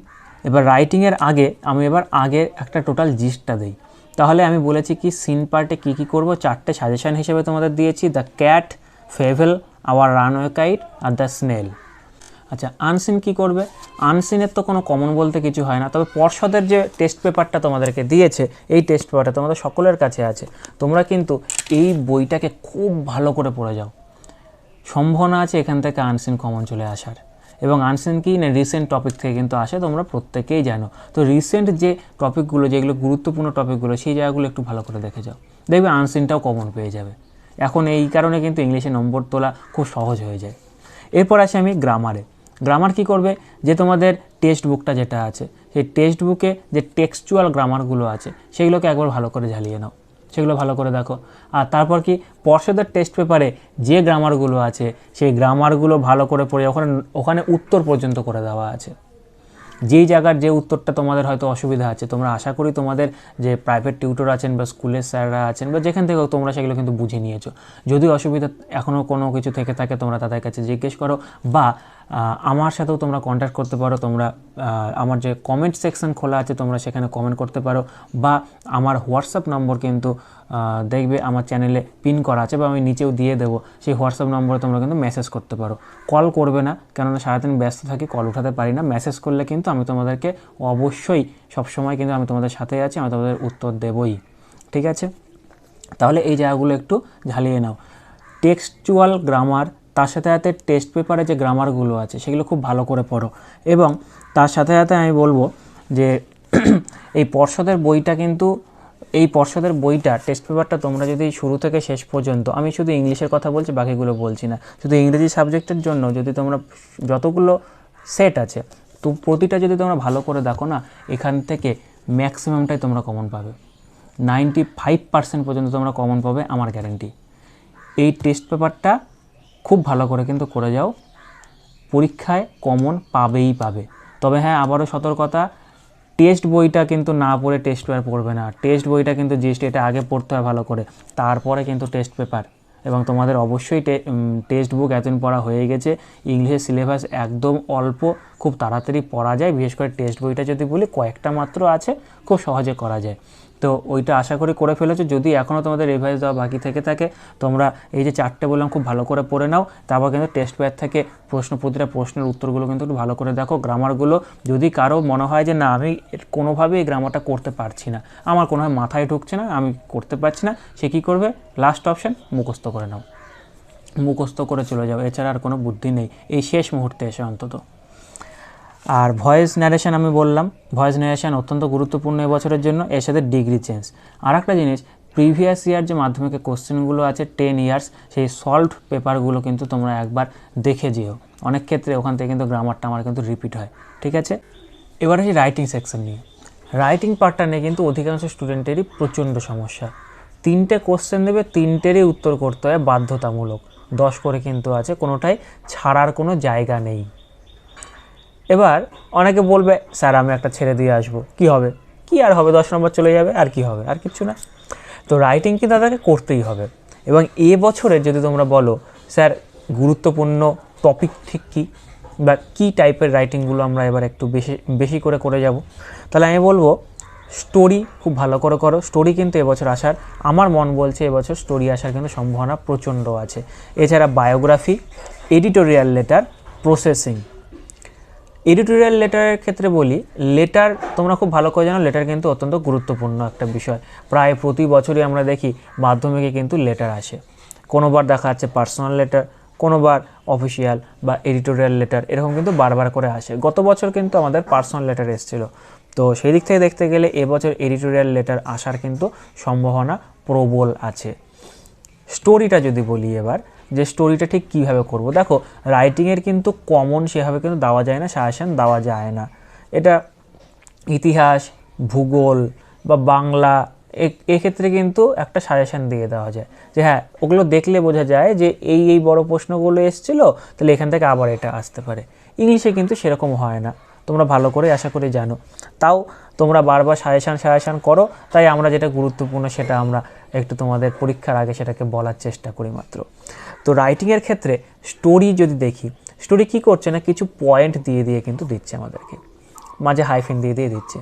এবার রাইটিংয়ের আগে আমি আগের একটা টোটাল জিস্টটা দিই। তাহলে আমি বলেছি কি সিন পার্টে কী কী করবো, 4টে সাজেশান হিসেবে তোমাদের দিয়েছি, দ্য ক্যাট, ফেভেল, আওয়ার রানওয়ে কাইট আর দ্য স্নেল। আচ্ছা, আনসিন কি করবে? আনসিনের তো কোনো কমন বলতে কিছু হয় না, তবে পর্ষদের যে টেস্ট পেপারটা তোমাদেরকে দিয়েছে, এই টেস্ট পেপারটা তোমাদের সকলের কাছে আছে, তোমরা কিন্তু এই বইটাকে খুব ভালো করে পড়ে যাও, সম্ভাবনা আছে এখান থেকে আনসিন কমন চলে আসার। এবং আনসিন কি না, রিসেন্ট টপিক থেকে কিন্তু আসে, তোমরা প্রত্যেকেই জানো। তো রিসেন্ট যে টপিকগুলো, যেগুলো গুরুত্বপূর্ণ টপিকগুলো, সেই জায়গাগুলো একটু ভালো করে দেখে যাও, দেখবে আনসিনটাও কমন পেয়ে যাবে। এখন এই কারণে কিন্তু ইংলিশে নম্বর তোলা খুব সহজ হয়ে যায়। এরপর আসি আমি গ্রামারে। গ্রামার কি করবে? যে তোমাদের টেক্সট বুকটা যেটা আছে, সেই টেক্সট বুকে যে টেক্সচুয়াল গ্রামারগুলো আছে সেগুলোকে একবার ভালো করে ঝালিয়ে নাও, সেগুলো ভালো করে দেখো। আর তারপর কি পর্ষদের টেস্ট পেপারে যে গ্রামারগুলো আছে সেই গ্রামারগুলো ভালো করে পড়ে, ওখানে উত্তর পর্যন্ত করে দেওয়া আছে, যেই জায়গার যে উত্তরটা তোমাদের হয়তো অসুবিধা আছে, তোমরা আশা করি তোমাদের যে প্রাইভেট টিউটর আছেন বা স্কুলের স্যাররা আছেন বা যেখান থেকে তোমরা সেগুলো কিন্তু বুঝে নিয়েছো। যদি অসুবিধা এখনও কোনো কিছু থেকে থাকে তোমরা তাদের কাছে জিজ্ঞেস করো, বা আমার সাথেও তোমরা কন্ট্যাক্ট করতে পারো। তোমরা আমার যে কমেন্ট সেকশন খোলা আছে তোমরা সেখানে কমেন্ট করতে পারো, বা আমার হোয়াটসঅ্যাপ নম্বর কিন্তু দেখবে আমার চ্যানেলে পিন করা আছে, বা আমি নিচেও দিয়ে দেবো, সেই হোয়াটসঅ্যাপ নম্বরে তোমরা কিন্তু মেসেজ করতে পারো। কল করবে না, কেননা সারাদিন ব্যস্ত থাকি, কল উঠাতে পারি না। মেসেজ করলে কিন্তু আমি তোমাদেরকে অবশ্যই সবসময় কিন্তু আমি তোমাদের সাথে আছি, আমি তোমাদের উত্তর দেবই, ঠিক আছে? তাহলে এই জায়গাগুলো একটু ঝালিয়ে নাও। টেক্সচুয়াল গ্রামার, তার সাথে সাথে টেস্ট পেপারে যে গ্রামারগুলো আছে সেগুলো খুব ভালো করে পড়ো। এবং তার সাথে সাথে আমি বলবো যে এই পর্ষদের বইটা কিন্তু, এই পর্ষদের বইটা টেস্ট পেপারটা তোমরা যদি শুরু থেকে শেষ পর্যন্ত, আমি শুধু ইংলিশের কথা বলছি, বাকিগুলো বলছি না, শুধু ইংরেজি সাবজেক্টের জন্য যদি তোমরা যতগুলো সেট আছে তো প্রতিটা যদি তোমরা ভালো করে দেখো না, এখান থেকে ম্যাক্সিমামটাই তোমরা কমন পাবে, 95% পর্যন্ত তোমরা কমন পাবে, আমার গ্যারেন্টি। এই টেস্ট পেপারটা খুব ভালো করে কিন্তু করে যাও, পরীক্ষায় কমন পাবে। তবে হ্যাঁ, আবারও সতর্কতা, টেস্ট বইটা কিন্তু না পড়ে টেস্ট পেপার পড়বে না। টেস্ট বইটা কিন্তু জিস্ট এটা আগে পড়তে হয় ভালো করে, তারপরে কিন্তু টেস্ট পেপার। এবং তোমাদের অবশ্যই টেক্সট বুক এতদিন পড়া হয়ে গেছে, ইংলিশের সিলেবাস একদম অল্প, খুব তাড়াতাড়ি পড়া যায়। বিশেষ করে টেক্সট বইটা যদি বলি কয়েকটা মাত্র আছে, খুব সহজে করা যায়। তো তো ওইটা আশা করি করে ফেলেছো। যদি এখনও তোমাদের রিভাইজ দেওয়া বাকি থেকে থাকে, তোমরা এই যে 4টে বললাম খুব ভালো করে পড়ে নাও। তারপর কিন্তু টেস্ট প্যাড থেকে প্রতিটা প্রশ্নের উত্তরগুলো কিন্তু একটু ভালো করে দেখো, গ্রামারগুলো। যদি কারো মনে হয় যে না আমি কোনোভাবেই এই গ্রামারটা করতে পারছি না, আমার কোনো হয় মাথায় ঢুকছে না, আমি করতে পারছি না, সে কী করবে? লাস্ট অপশান মুখস্থ করে নাও, মুখস্থ করে চলে যাও, এছাড়া আর কোনো বুদ্ধি নেই এই শেষ মুহূর্তে এসে অন্তত। আর ভয়েস ন্যারেশন আমি বললাম, ভয়েস ন্যারেশন অত্যন্ত গুরুত্বপূর্ণ এবছরের জন্য, এর সাথে ডিগ্রি চেঞ্জ। আর একটা জিনিস, প্রিভিয়াস ইয়ার যে মাধ্যমিকের কোশ্চেনগুলো আছে 10 ইয়ার্স, সেই সলভড পেপারগুলো কিন্তু তোমরা একবার দেখে যেও। অনেক ক্ষেত্রে ওখান থেকে কিন্তু গ্রামারটা আমার কিন্তু রিপিট হয়, ঠিক আছে। এবার আসি রাইটিং সেকশন নিয়ে। রাইটিং পার্টটা নিয়ে কিন্তু অধিকাংশ স্টুডেন্টেরই প্রচণ্ড সমস্যা। 3টে কোশ্চেন দেবে, 3টেরই উত্তর করতে হয় বাধ্যতামূলক, 10 করে কিন্তু আছে, কোনোটাই ছাড়ার কোনো জায়গা নেই। এবার অনেকে বলবে স্যার আমি একটা ছেড়ে দিয়ে আসবো, কি হবে? কি আর হবে, 10 নম্বর চলে যাবে, আর কি হবে? আর কিচ্ছু না। তো রাইটিং কিন্তু তাদেরকে করতেই হবে। এবং এবছরে যদি তোমরা বলো স্যার গুরুত্বপূর্ণ টপিক ঠিক কী, বা কী টাইপের রাইটিংগুলো আমরা এবার একটু বেশি করে যাব, তাহলে আমি বলবো স্টোরি খুব ভালো করে করো। স্টোরি কিন্তু এবছর আসার, আমার মন বলছে এবছর স্টোরি আসার কিন্তু সম্ভাবনা প্রচণ্ড আছে। এছাড়া biography, editorial letter, processing. Editorial লেটারের ক্ষেত্রে বলি, লেটার তোমরা খুব ভালো করে জানো, লেটার কিন্তু অত্যন্ত গুরুত্বপূর্ণ একটা বিষয়। প্রায় প্রতি বছরই আমরা দেখি মাধ্যমিকে কিন্তু লেটার আসে। কোনোবার দেখা যাচ্ছে পার্সোনাল লেটার, কোনোবার অফিসিয়াল বা এডিটোরিয়াল লেটার, এরকম কিন্তু বারবার করে আসে। গত বছর কিন্তু আমাদের পার্সোনাল লেটার এসেছিলো। তো সেই দিক থেকে দেখতে গেলে এবছর এডিটোরিয়াল লেটার আসার কিন্তু সম্ভাবনা প্রবল আছে। স্টোরিটা যদি বলি এবার, যে স্টোরিটা ঠিক কীভাবে করব, দেখো রাইটিংয়ের কিন্তু কমন সেভাবে কিন্তু দেওয়া যায় না, সাজেশান দেওয়া যায় না। এটা ইতিহাস, ভূগোল বা বাংলা, এক্ষেত্রে কিন্তু একটা সাজেশান দিয়ে দেওয়া যায় যে হ্যাঁ ওগুলো দেখলে বোঝা যায় যে এই বড় প্রশ্নগুলো এসেছিলো, তাহলে এখান থেকে আবার এটা আসতে পারে। ইংলিশে কিন্তু সেরকম হয় না, তোমরা ভালো করে আশা করি জানো। তাও তোমরা বারবার সাজেশান করো, তাই আমরা যেটা গুরুত্বপূর্ণ সেটা আমরা একটু তোমাদের পরীক্ষার আগে সেটাকে বলার চেষ্টা করি মাত্র। তো রাইটিংয়ের ক্ষেত্রে স্টোরি যদি দেখি, স্টোরি কী করছে না, কিছু পয়েন্ট দিয়ে কিন্তু দিচ্ছে আমাদেরকে, মাঝে হাইফেন দিয়ে দিচ্ছে।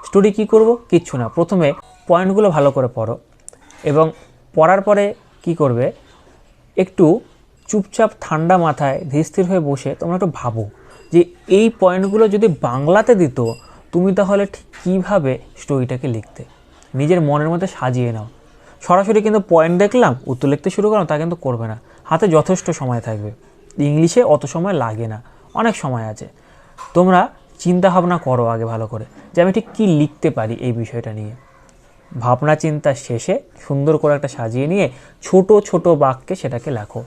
স্টোরি কী করব? কিচ্ছু না, প্রথমে পয়েন্টগুলো ভালো করে পড়ো, এবং পড়ার পরে কি করবে, একটু চুপচাপ ঠান্ডা মাথায় ধীরস্থির হয়ে বসে তোমরা একটু ভাবো যে এই পয়েন্টগুলো যদি বাংলাতে দিত, তুমি তাহলে ঠিক কীভাবে স্টোরিটাকে লিখতে। নিজের মনের মধ্যে সাজিয়ে নাও। সরাসরি কিন্তু পয়েন্ট দেখলাম উত্তর লিখতে শুরু করলাম তা কিন্তু করবে না, হাতে যথেষ্ট সময় থাকবে। ইংলিশে অত সময় লাগে না, অনেক সময় আছে। তোমরা চিন্তা ভাবনা করো আগে ভালো করে যে আমি ঠিক কী লিখতে পারি এই বিষয়টা নিয়ে। ভাবনা চিন্তা শেষে সুন্দর করে একটা সাজিয়ে নিয়ে ছোট ছোট বাক্যে সেটাকে লেখো।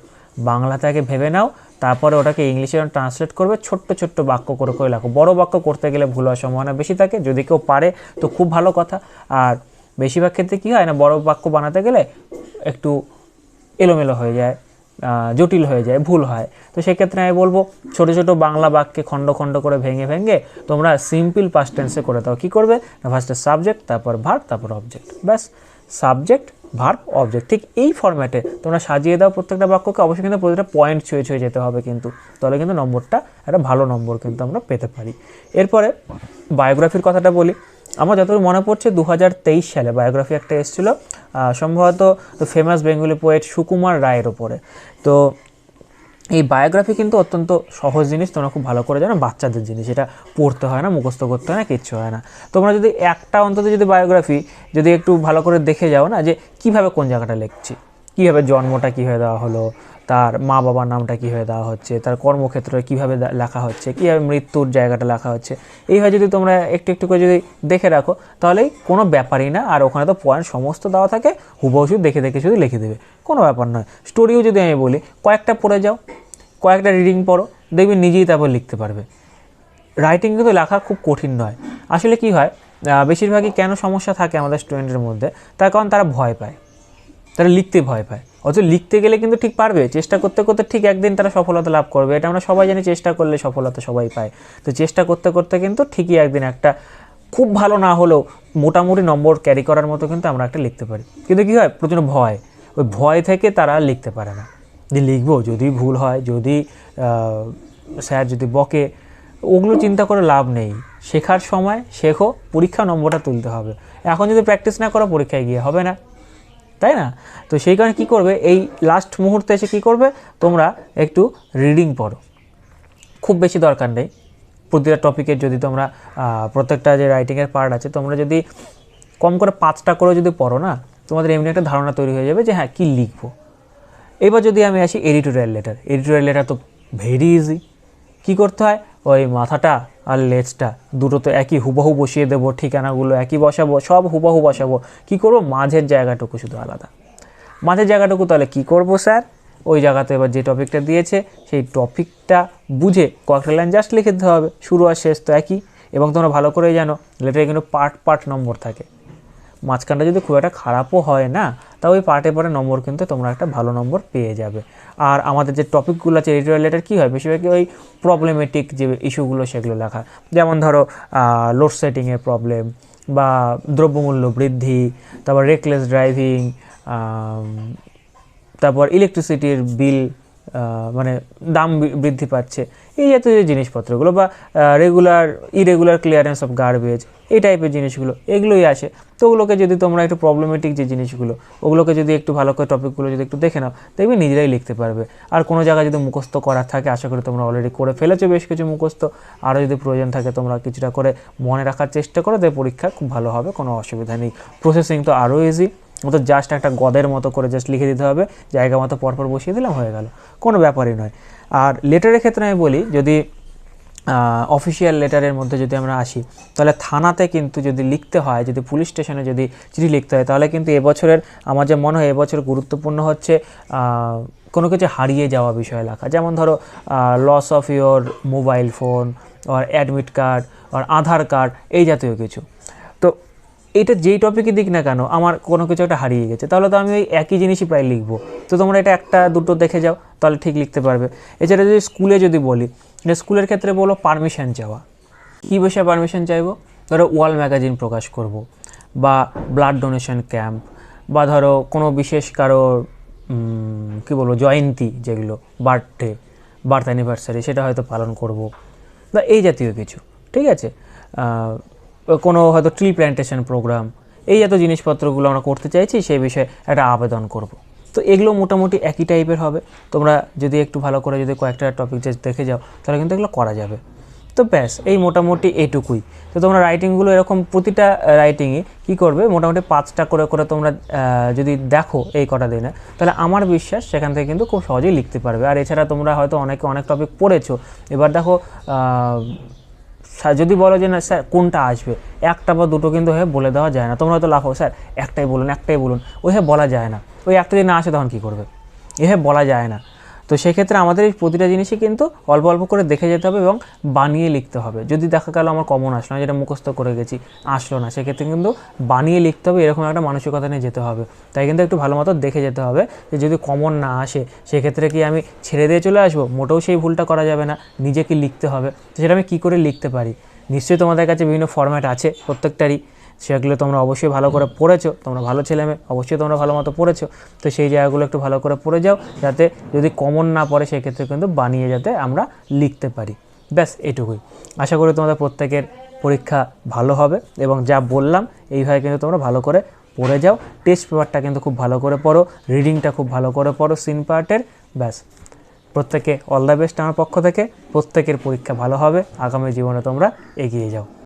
বাংলাতে আগে ভেবে নাও, তারপরে ওটাকে ইংলিশে ট্রান্সলেট করবে, ছোট্ট বাক্য করে লেখো। বড় বাক্য করতে গেলে ভুল হওয়ার সম্ভাবনা বেশি থাকে, যদি কেউ পারে তো খুব ভালো কথা। আর বেশিরভাগ ক্ষেত্রে কী হয় না, বড় বাক্য বানাতে গেলে একটু এলোমেলো হয়ে যায়, জটিল হয়ে যায়, ভুল হয়। তো সেক্ষেত্রে আমি বলবো ছোট ছোট বাংলা বাক্যে খণ্ড করে ভেঙে তোমরা সিম্পল পাস্ট টেন্সে করে দাও। কী করবে না, ফার্স্টে সাবজেক্ট, তারপর ভার্ব, তারপর অবজেক্ট, ব্যাস। সাবজেক্ট, ভার্ব, অবজেক্ট, ঠিক এই ফরম্যাটে তোমরা সাজিয়ে দাও প্রত্যেকটা বাক্যকে। অবশ্যই কিন্তু প্রতিটা পয়েন্ট ছুঁয়ে যেতে হবে কিন্তু, তাহলে কিন্তু নম্বরটা একটা ভালো নম্বর কিন্তু আমরা পেতে পারি। এরপরে বায়োগ্রাফির কথাটা বলি। আমার যতটুকু মনে পড়ছে 2023 সালে বায়োগ্রাফি একটা এসেছিলো, সম্ভবত ফেমাস বেঙ্গলি পোয়েট সুকুমার রায়ের ওপরে। তো এই বায়োগ্রাফি কিন্তু অত্যন্ত সহজ জিনিস, তোমরা খুব ভালো করে জানো, বাচ্চাদের জিনিস, এটা পড়তে হয় না, মুখস্থ করতে হয় না, কিচ্ছু হয় না। তোমরা যদি একটা অন্তত যদি বায়োগ্রাফি যদি একটু ভালো করে দেখে যাও না, যে কীভাবে কোন জায়গাটা লিখছি, কীভাবে জন্মটা কীভাবে দেওয়া হলো, তার মা বাবার নামটা কীভাবে দেওয়া হচ্ছে, তার কর্মক্ষেত্র কীভাবে লেখা হচ্ছে, কীভাবে মৃত্যুর জায়গাটা লেখা হচ্ছে, এইভাবে যদি তোমরা একটু করে যদি দেখে রাখো, তাহলেই কোনো ব্যাপারই না। আর ওখানে তো পয়েন্ট সমস্ত দেওয়া থাকে, হুবহু দেখে শুধু লিখে দেবে, কোনো ব্যাপার নয়। স্টোরিও যদি আমি বলি, কয়েকটা পড়ে যাও, কয়েকটা রিডিং পড়ো, দেখবে নিজেই তারপর লিখতে পারবে। রাইটিং কিন্তু লেখা খুব কঠিন নয়। আসলে কি হয়, বেশিরভাগই কেন সমস্যা থাকে আমাদের স্টুডেন্টের মধ্যে, তার কারণ তারা ভয় পায়, তারা লিখতে ভয় পায়। অথচ লিখতে গেলে কিন্তু ঠিক পারবে, চেষ্টা করতে ঠিক একদিন তারা সফলতা লাভ করবে। এটা আমরা সবাই জানি, চেষ্টা করলে সফলতা সবাই পায়। তো চেষ্টা করতে কিন্তু ঠিকই একদিন একটা খুব ভালো না হলেও মোটামুটি নম্বর ক্যারি করার মতো কিন্তু আমরা একটা লিখতে পারি। কিন্তু কী হয়, প্রচণ্ড ভয়, ওই ভয় থেকে তারা লিখতে পারে না, যে লিখবো যদি ভুল হয়, যদি স্যার যদি বকে, ওগুলো চিন্তা করে লাভ নেই। শেখার সময় শেখো, পরীক্ষা নম্বরটা তুলতে হবে। এখন যদি প্র্যাকটিস না করো পরীক্ষায় গিয়ে হবে না, তাই না? তো সেই কারণে কী করবে, এই লাস্ট মুহূর্তে এসে কী করবে, তোমরা একটু রিডিং পড়ো। খুব বেশি দরকার নেই, প্রতিটা টপিকের যদি তোমরা প্রত্যেকটা যে রাইটিংয়ের পার্ট আছে তোমরা যদি কম করে 5টা করে যদি পড়ো না, তোমাদের এমনি একটা ধারণা তৈরি হয়ে যাবে যে হ্যাঁ কী লিখবো। এবার যদি আমি আসি এডিটোরিয়াল লেটার তো ভেরি ইজি। কী করতে হয়, ওই মাথাটা আর লেজটা দুটো তো একই হুবহু বসিয়ে দেবো, ঠিকানাগুলো একই বসাবো, সব হুবহু বসাবো। কী করবো, মাঝের জায়গাটুকু শুধু আলাদা। মাঝের জায়গাটুকু তাহলে কী করবো স্যার, ওই জায়গাতে এবার যে টপিকটা দিয়েছে সেই টপিকটা বুঝে কয়েকটা লাইন জাস্ট লিখে দিতে হবে, শুরু আর শেষ তো একই। এবং তোমরা ভালো করেই জানো লেটারে কিন্তু পার্ট নম্বর থাকে, মাঝখানটা যদি খুব একটা খারাপও হয় না, তা ওই পার্টে নম্বর কিন্তু তোমরা একটা ভালো নম্বর পেয়ে যাবে। আর আমাদের যে টপিকগুলো আছে এডিটোরিয়াল লেটার কী হয়, বেশিরভাগই ওই প্রবলেমেটিক যে ইস্যুগুলো সেগুলো লেখা, যেমন ধরো লোডশেডিংয়ের প্রবলেম বা দ্রব্যমূল্য বৃদ্ধি, তারপর রেকলেস ড্রাইভিং, তারপর ইলেকট্রিসিটির বিল মানে দাম বৃদ্ধি পাচ্ছে, এই জাতীয় যে জিনিসপত্রগুলো, বা ইরেগুলার ক্লিয়ারেন্স অফ গার্বেজ, এই টাইপের জিনিসগুলো এগুলোই আসে। তো ওগুলোকে যদি তোমরা একটু প্রবলেমেটিক যে জিনিসগুলো ওগুলোকে যদি একটু ভালো করে টপিকগুলো যদি একটু দেখে নাও, দেখবে নিজেরাই লিখতে পারবে। আর কোনো জায়গায় যদি মুখস্থ করার থাকে, আশা করি তোমরা অলরেডি করে ফেলেছো বেশ কিছু মুখস্থ, আরও যদি প্রয়োজন থাকে তোমরা কিছুটা করে মনে রাখার চেষ্টা করো, তাই পরীক্ষা খুব ভালো হবে, কোনো অসুবিধা নেই। প্রসেসিং তো আরও ইজি, তো জাস্ট একটা গদের মতো করে জাস্ট লিখে দিতে হবে, জায়গা মতো পরপর বসিয়ে দিলাম, হয়ে গেল, কোনো ব্যাপারই নয়। আর লেটারের ক্ষেত্রে আমি বলি, যদি অফিসিয়াল লেটারের মধ্যে যদি আমরা আসি, তাহলে থানাতে কিন্তু যদি লিখতে হয়, যদি পুলিশ স্টেশনে যদি চিঠি লিখতে হয়, তাহলে কিন্তু এবছরের আমার যে মনে হয় এবছর গুরুত্বপূর্ণ হচ্ছে কোনো কিছু হারিয়ে যাওয়া বিষয় লেখা, যেমন ধরো loss of your mobile phone আর অ্যাডমিট কার্ড আর আধার কার্ড, এই জাতীয় কিছু। তো এটা যেই টপিকই দিক না কেন, আমার কোনো কিছু একটা হারিয়ে গেছে, তাহলে তো আমি ওই একই জিনিসই প্রায় লিখবো। তো তোমরা এটা একটা দুটো দেখে যাও, তাহলে ঠিক লিখতে পারবে। এছাড়া যদি স্কুলে যদি বলি, স্কুলের ক্ষেত্রে বলো পারমিশন চাওয়া, কী বিষয়ে পারমিশন চাইবো, ধরো ওয়াল ম্যাগাজিন প্রকাশ করব, বা ব্লাড ডোনেশন ক্যাম্প, বা ধরো কোনো বিশেষ কারো কী বলবো জয়ন্তী, যেগুলো বার্থ অ্যানিভার্সারি, সেটা হয়তো পালন করব, বা এই জাতীয় কিছু, ঠিক আছে। কোনো হয়তো ট্রি প্ল্যান্টেশন প্রোগ্রাম, এই জাতীয় জিনিসপত্রগুলো আমরা করতে চাইছি, সেই বিষয়ে একটা আবেদন করব। তো এগুলো মোটামুটি একই টাইপের হবে। তোমরা যদি একটু ভালো করে যদি কয়েকটা টপিক জাস্ট দেখে যাও, তাহলে কিন্তু এগুলো করা যাবে। তো ব্যাস, এই মোটামুটি এইটুকুই। তো তোমরা রাইটিংগুলো এরকম প্রতিটা রাইটিংয়ে কী করবে, মোটামুটি 5টা করে করে তোমরা যদি দেখো এই কটা দিনে, তাহলে আমার বিশ্বাস সেখান থেকে কিন্তু খুব সহজেই লিখতে পারবে। আর এছাড়া তোমরা হয়তো অনেক টপিক পড়েছো, এবার দেখো যদি বলো যে না স্যার কোনটা আসবে, একটা বা দুটো কিন্তু হয়ে বলে দেওয়া যায় না। তোমরা হয়তো লাফো, স্যার একটাই বলুন, ওই হ্যাঁ বলা যায় না, ওই একটা যদি না আসে তখন কী করবে, হ্যাঁ বলা যায় না। তো সেক্ষেত্রে আমাদের এই প্রতিটা জিনিসই কিন্তু অল্প অল্প করে দেখে যেতে হবে এবং বানিয়ে লিখতে হবে। যদি দেখা গেল আমার কমন আসলো না, যেটা মুখস্থ করে গেছি আসলো না, সেক্ষেত্রে কিন্তু বানিয়ে লিখতে হবে, এরকম একটা মানসিকতা নিয়ে যেতে হবে। তাই কিন্তু একটু ভালো মতো দেখে যেতে হবে যে যদি কমন না আসে সেক্ষেত্রে কি আমি ছেড়ে দিয়ে চলে আসবো, মোটেও সেই ভুলটা করা যাবে না, নিজেকে লিখতে হবে। তো সেটা আমি কী করে লিখতে পারি, নিশ্চয়ই তোমাদের কাছে বিভিন্ন ফরম্যাট আছে প্রত্যেকটারই, সেগুলো তোমরা অবশ্যই ভালো করে পড়েছো, তোমরা ভালো ছেলেমেয়ে, অবশ্যই তোমরা ভালো মতো পড়েছো। তো সেই জায়গাগুলো একটু ভালো করে পড়ে যাও, যাতে যদি কমন না পড়ে সেক্ষেত্রে কিন্তু বানিয়ে যাতে আমরা লিখতে পারি। ব্যাস এটুকুই। আশা করি তোমাদের প্রত্যেকের পরীক্ষা ভালো হবে, এবং যা বললাম এইভাবে কিন্তু তোমরা ভালো করে পড়ে যাও। টেস্ট পেপারটা কিন্তু খুব ভালো করে পড়ো, রিডিংটা খুব ভালো করে পড়ো সিন পার্টের। ব্যাস, প্রত্যেকে অল দ্য বেস্ট আমার পক্ষ থেকে। প্রত্যেকের পরীক্ষা ভালো হবে, আগামী জীবনে তোমরা এগিয়ে যাও।